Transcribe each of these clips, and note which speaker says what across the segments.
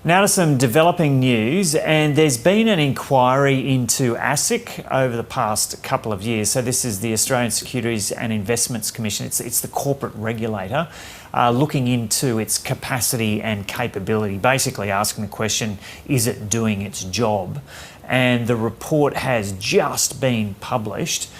Speaker 1: Now to some developing news, and there's been an inquiry into asic over the past couple of years. So this is the Australian Securities and Investments Commission. It's the corporate regulator looking into its capacity and capability, basically asking the question, is it doing its job? And the report has just been published.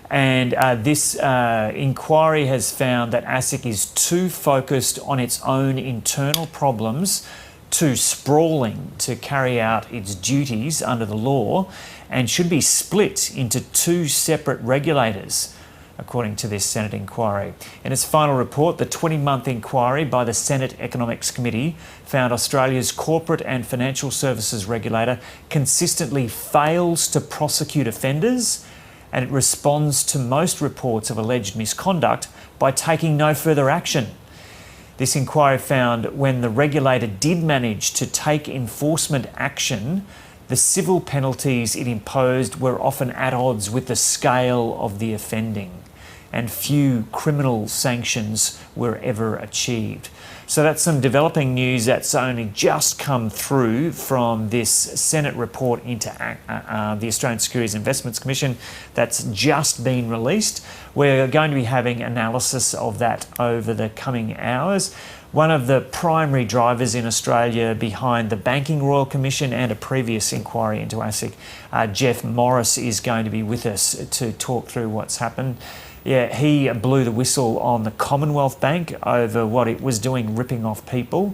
Speaker 1: And this inquiry has found that asic is too focused on its own internal problems, too sprawling to carry out its duties under the law, and should be split into two separate regulators, according to this Senate inquiry. In its final report, the 20-month inquiry by the Senate Economics Committee found Australia's corporate and financial services regulator consistently fails to prosecute offenders, and it responds to most reports of alleged misconduct by taking no further action. This inquiry found when the regulator did manage to take enforcement action, the civil penalties it imposed were often at odds with the scale of the offending, and few criminal sanctions were ever achieved. So that's some developing news that's only just come through from this Senate report into the Australian Securities Investments Commission that's just been released. We're going to be having analysis of that over the coming hours. One of the primary drivers in Australia behind the Banking Royal Commission and a previous inquiry into asic, Jeff Morris, is going to be with us to talk through what's happened. Yeah, he blew the whistle on the Commonwealth Bank over what it was doing, ripping off people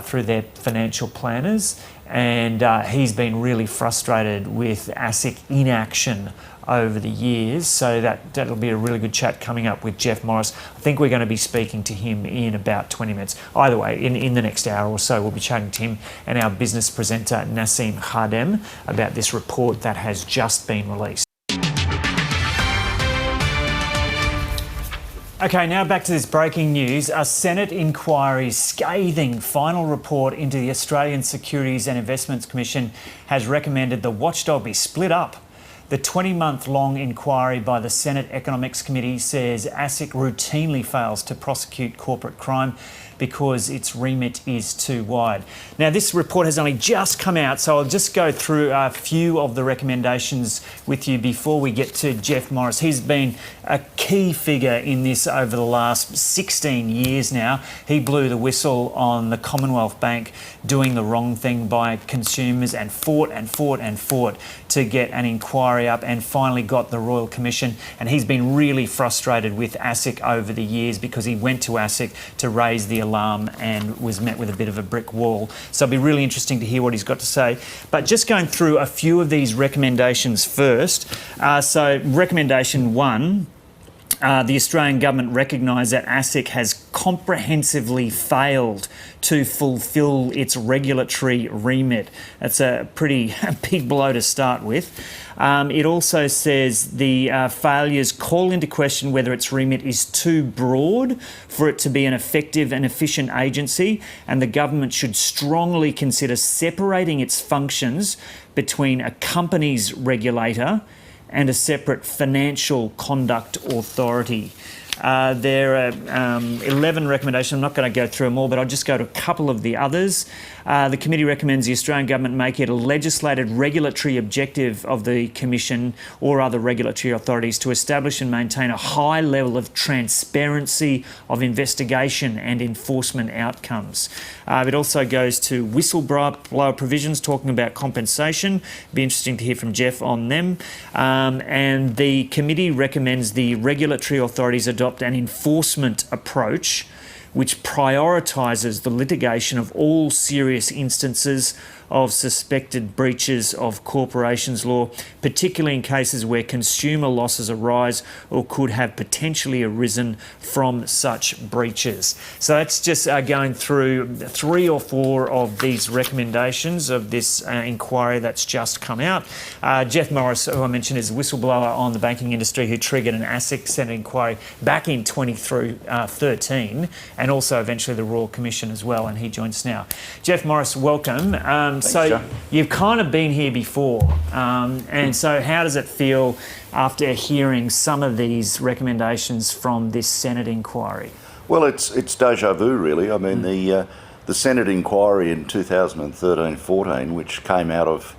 Speaker 1: through their financial planners. And he's been really frustrated with asic inaction over the years. So that'll be a really good chat coming up with Jeff Morris. I think we're going to be speaking to him in about 20 minutes. Either way, in the next hour or so, we'll be chatting to him and our business presenter, Nassim Khadem, about this report that has just been released. Okay, now back to this breaking news. A Senate inquiry's scathing final report into the Australian Securities and Investments Commission has recommended the watchdog be split up. The 20-month-long inquiry by the Senate Economics Committee says asic routinely fails to prosecute corporate crime because its remit is too wide. Now, this report has only just come out, so I'll just go through a few of the recommendations with you before we get to Jeff Morris. He's been a key figure in this over the last 16 years now. He blew the whistle on the Commonwealth Bank doing the wrong thing by consumers and fought to get an inquiry up and finally got the Royal Commission. And he's been really frustrated with asic over the years because he went to asic to raise the alarm and was met with a bit of a brick wall. So it'll be really interesting to hear what he's got to say. But just going through a few of these recommendations first. So recommendation 1, the Australian government recognised that asic has comprehensively failed to fulfil its regulatory remit. That's a pretty big blow to start with. It also says the failures call into question whether its remit is too broad for it to be an effective and efficient agency, and the government should strongly consider separating its functions between a company's regulator and a separate financial conduct authority. There are 11 recommendations. I'm not going to go through them all, but I'll just go to a couple of the others. The committee recommends the Australian government make it a legislated regulatory objective of the Commission or other regulatory authorities to establish and maintain a high level of transparency of investigation and enforcement outcomes. It also goes to whistleblower provisions, talking about compensation. It'd be interesting to hear from Jeff on them. And the committee recommends the regulatory authorities adopt an enforcement approach which prioritises the litigation of all serious instances of suspected breaches of corporations law, particularly in cases where consumer losses arise or could have potentially arisen from such breaches. So that's just going through 3 or 4 of these recommendations of this inquiry that's just come out. Jeff Morris, who I mentioned, is a whistleblower on the banking industry who triggered an asic Senate inquiry back in 2013 and also eventually the Royal Commission as well, and he joins us now. Jeff Morris, welcome.
Speaker 2: Thanks,
Speaker 1: so
Speaker 2: Joe.
Speaker 1: You've kind of been here before, and so how does it feel after hearing some of these recommendations from this Senate inquiry?
Speaker 2: Well, it's deja vu, really. I mean, the the Senate inquiry in 2013-14, which came out of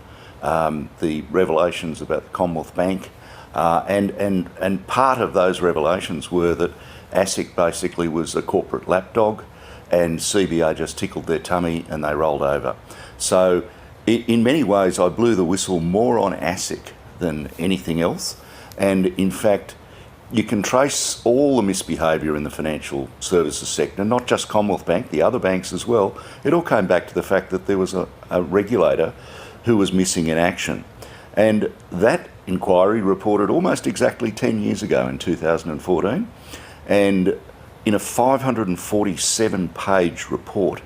Speaker 2: the revelations about the Commonwealth Bank, and part of those revelations were that ASIC basically was a corporate lapdog, and CBA just tickled their tummy and they rolled over. So in many ways I blew the whistle more on ASIC than anything else, and in fact you can trace all the misbehaviour in the financial services sector, not just Commonwealth Bank, the other banks as well. It all came back to the fact that there was a regulator who was missing in action. And that inquiry reported almost exactly 10 years ago in 2014, and in a 547-page report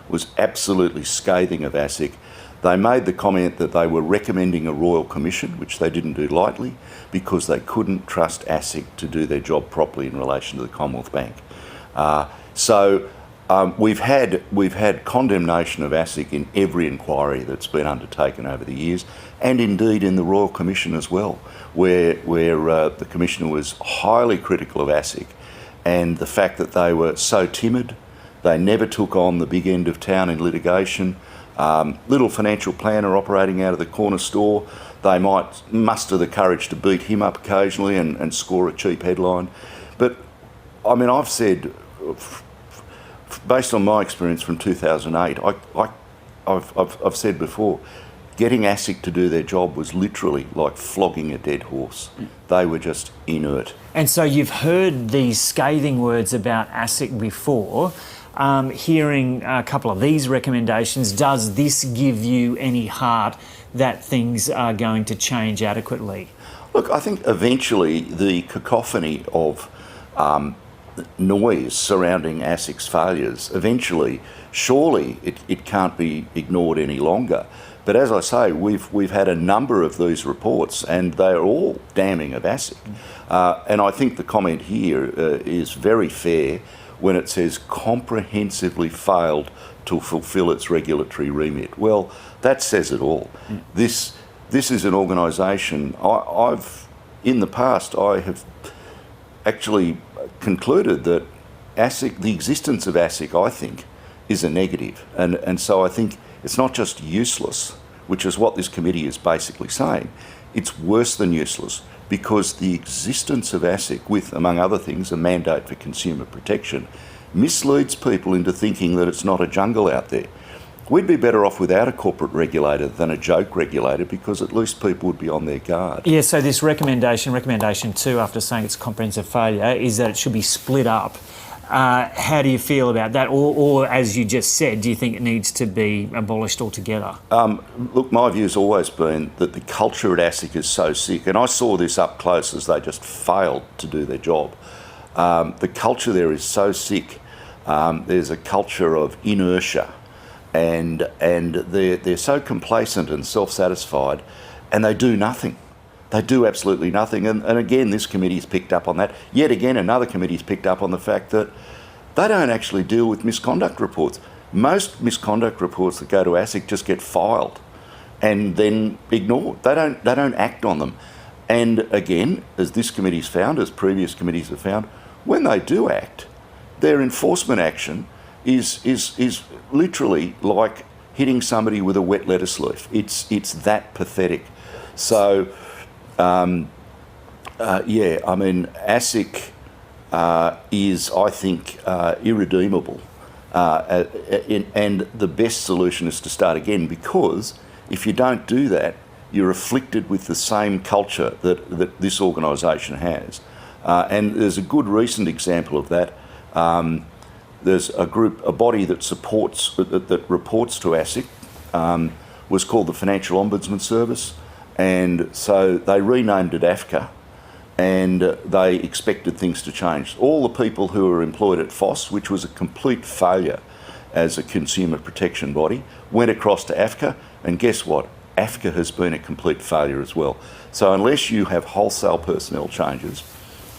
Speaker 2: was absolutely scathing of ASIC. They made the comment that they were recommending a royal commission, which they didn't do lightly, because they couldn't trust ASIC to do their job properly in relation to the Commonwealth Bank. We've had condemnation of ASIC in every inquiry that's been undertaken over the years, and indeed in the Royal Commission as well, where the Commissioner was highly critical of ASIC and the fact that they were so timid. They never took on the big end of town in litigation. Little financial planner operating out of the corner store, they might muster the courage to beat him up occasionally and score a cheap headline. But I mean, I've said, based on my experience from 2008, I've said before, getting ASIC to do their job was literally like flogging a dead horse. They were just inert.
Speaker 1: And so you've heard these scathing words about ASIC before. Hearing a couple of these recommendations, does this give you any heart that things are going to change adequately?
Speaker 2: Look, I think eventually the cacophony of noise surrounding ASIC's failures, eventually, surely it can't be ignored any longer. But as I say, we've had a number of these reports and they're all damning of ASIC. And I think the comment here is very fair when it says comprehensively failed to fulfil its regulatory remit. Well, that says it all. This is an organisation, in the past, I have actually concluded that ASIC, the existence of ASIC, I think, is a negative. And so I think it's not just useless, which is what this committee is basically saying. It's worse than useless, because the existence of ASIC, with, among other things, a mandate for consumer protection, misleads people into thinking that it's not a jungle out there. We'd be better off without a corporate regulator than a joke regulator, because at least people would be on their guard.
Speaker 1: Yeah, so this recommendation 2, after saying it's a comprehensive failure, is that it should be split up. How do you feel about that? Or, as you just said, do you think it needs to be abolished altogether?
Speaker 2: Look, my view's always been that the culture at ASIC is so sick, and I saw this up close as they just failed to do their job. The culture there is so sick. There's a culture of inertia, and they're so complacent and self-satisfied, and they do nothing. They do absolutely nothing. And again, this committee's picked up on that. Yet again, another committee's picked up on the fact that they don't actually deal with misconduct reports. Most misconduct reports that go to ASIC just get filed and then ignored. They don't act on them. And again, as this committee's found, as previous committees have found, when they do act, their enforcement action is literally like hitting somebody with a wet lettuce leaf. It's that pathetic. So, yeah, I mean, ASIC is, I think, irredeemable. And the best solution is to start again, because if you don't do that, you're afflicted with the same culture that this organisation has. And there's a good recent example of that. There's a body that reports to ASIC, was called the Financial Ombudsman Service. And so they renamed it AFCA, and they expected things to change. All the people who were employed at FOSS, which was a complete failure as a consumer protection body, went across to AFCA, and guess what? AFCA has been a complete failure as well. So unless you have wholesale personnel changes,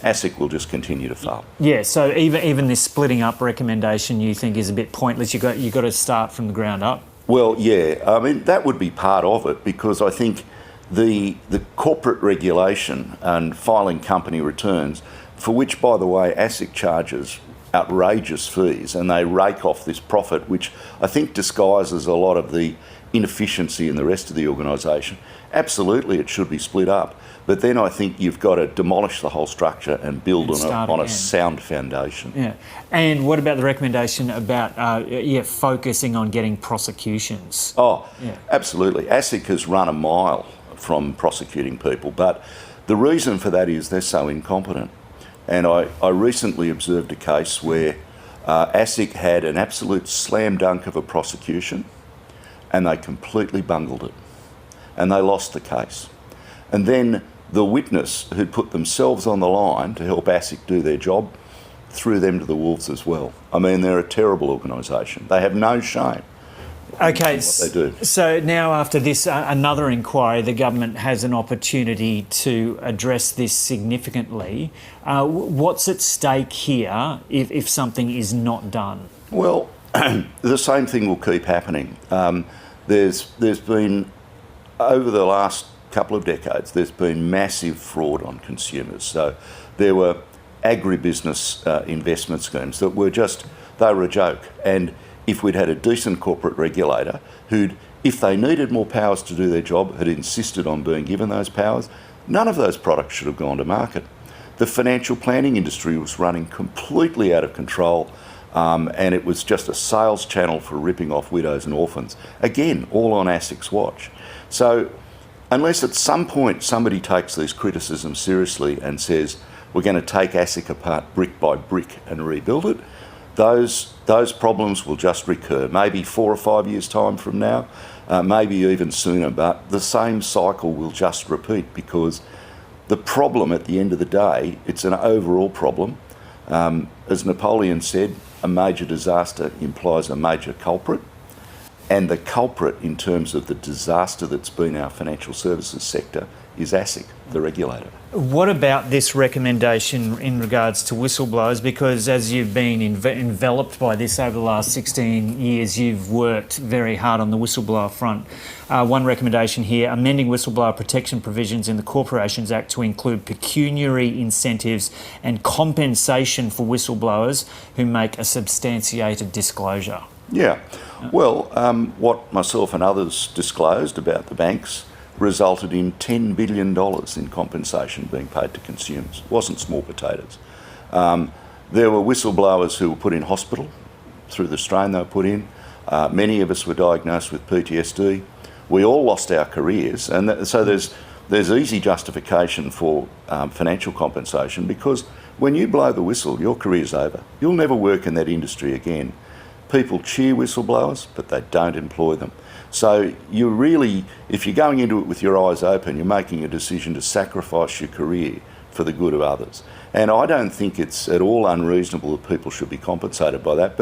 Speaker 2: ASIC will just continue to fail.
Speaker 1: Yeah, so even this splitting up recommendation you think is a bit pointless. You've got to start from the ground up.
Speaker 2: Well, yeah, I mean, that would be part of it, because I think the corporate regulation and filing company returns, for which, by the way, ASIC charges outrageous fees, and they rake off this profit, which I think disguises a lot of the inefficiency in the rest of the organisation. Absolutely, it should be split up, but then I think you've got to demolish the whole structure and build on a sound foundation.
Speaker 1: Yeah, and what about the recommendation about focusing on getting prosecutions?
Speaker 2: Oh, yeah. Absolutely. ASIC has run a mile from prosecuting people, but the reason for that is they're so incompetent. And I recently observed a case where ASIC had an absolute slam dunk of a prosecution, and they completely bungled it, and they lost the case. And then the witness who put themselves on the line to help ASIC do their job threw them to the wolves as well. I mean, they're a terrible organisation. They have no shame.
Speaker 1: Okay,
Speaker 2: what they do.
Speaker 1: So now after this, another inquiry, the government has an opportunity to address this significantly. What's at stake here if something is not done?
Speaker 2: Well, the same thing will keep happening. There's been, over the last couple of decades, there's been massive fraud on consumers. So there were agribusiness investment schemes that were they were a joke. And if we'd had a decent corporate regulator who'd, if they needed more powers to do their job, had insisted on being given those powers, none of those products should have gone to market. The financial planning industry was running completely out of control, and it was just a sales channel for ripping off widows and orphans. Again, all on ASIC's watch. So unless at some point somebody takes these criticisms seriously and says, we're going to take ASIC apart brick by brick and rebuild it, those problems will just recur, maybe 4 or 5 years' time from now, maybe even sooner, but the same cycle will just repeat, because the problem at the end of the day, it's an overall problem. As Napoleon said, a major disaster implies a major culprit, and the culprit in terms of the disaster that's been our financial services sector is ASIC, the regulator.
Speaker 1: What about this recommendation in regards to whistleblowers? Because as you've been enveloped by this over the last 16 years, you've worked very hard on the whistleblower front. One recommendation here, amending whistleblower protection provisions in the Corporations Act to include pecuniary incentives and compensation for whistleblowers who make a substantiated disclosure.
Speaker 2: Yeah. Well, what myself and others disclosed about the banks resulted in $10 billion in compensation being paid to consumers. It wasn't small potatoes. There were whistleblowers who were put in hospital through the strain they were put in. Many of us were diagnosed with PTSD. We all lost our careers, and so there's easy justification for financial compensation, because when you blow the whistle, your career's over. You'll never work in that industry again. People cheer whistleblowers, but they don't employ them. So you really, if you're going into it with your eyes open, you're making a decision to sacrifice your career for the good of others. And I don't think it's at all unreasonable that people should be compensated by that.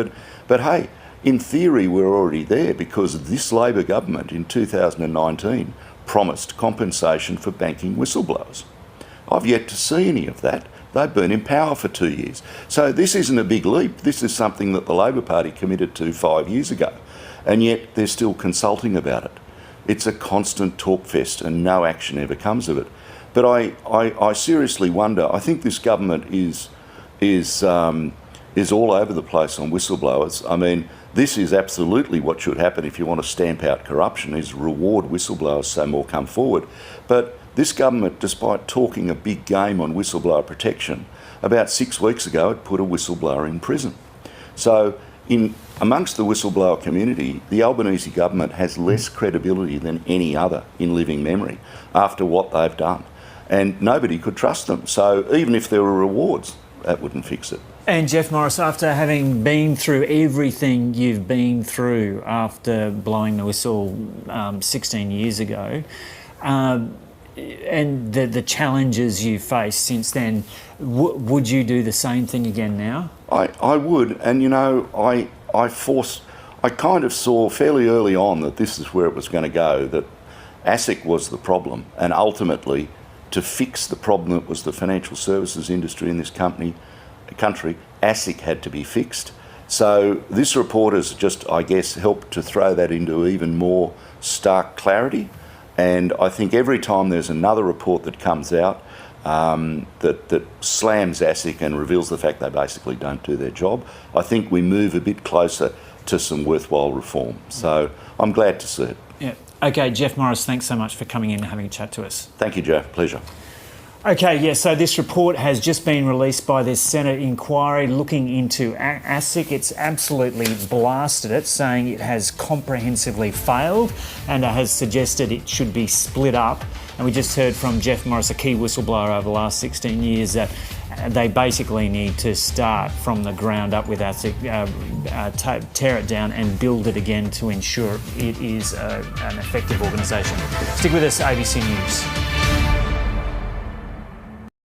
Speaker 2: But hey, in theory, we're already there, because this Labor government in 2019 promised compensation for banking whistleblowers. I've yet to see any of that. They've been in power for 2 years. So this isn't a big leap. This is something that the Labor Party committed to 5 years ago, and yet they're still consulting about it. It's a constant talk fest and no action ever comes of it. But I seriously wonder, I think this government is all over the place on whistleblowers. I mean, this is absolutely what should happen if you want to stamp out corruption, is reward whistleblowers so more come forward. But this government, despite talking a big game on whistleblower protection, about 6 weeks ago it put a whistleblower in prison. So amongst the whistleblower community, the Albanese government has less credibility than any other in living memory after what they've done. And nobody could trust them. So even if there were rewards, that wouldn't fix it.
Speaker 1: And Jeff Morris, after having been through everything you've been through after blowing the whistle 16 years ago, and the challenges you faced since then, would you do the same thing again now?
Speaker 2: I would, and you know, I kind of saw fairly early on that this is where it was going to go, that ASIC was the problem, and ultimately to fix the problem that was the financial services industry in this country, ASIC had to be fixed. So this report has just, I guess, helped to throw that into even more stark clarity. And I think every time there's another report that comes out, that slams ASIC and reveals the fact they basically don't do their job, I think we move a bit closer to some worthwhile reform. So I'm glad to see it.
Speaker 1: Yeah. Okay, Jeff Morris, thanks so much for coming in and having a chat to us.
Speaker 2: Thank you, Joe. Pleasure.
Speaker 1: Okay, yeah, so this report has just been released by this Senate inquiry looking into ASIC. It's absolutely blasted it, saying it has comprehensively failed and has suggested it should be split up. And we just heard from Jeff Morris, a key whistleblower over the last 16 years, that they basically need to start from the ground up with ASIC, tear it down and build it again to ensure it is an effective organisation. Stick with us, ABC News.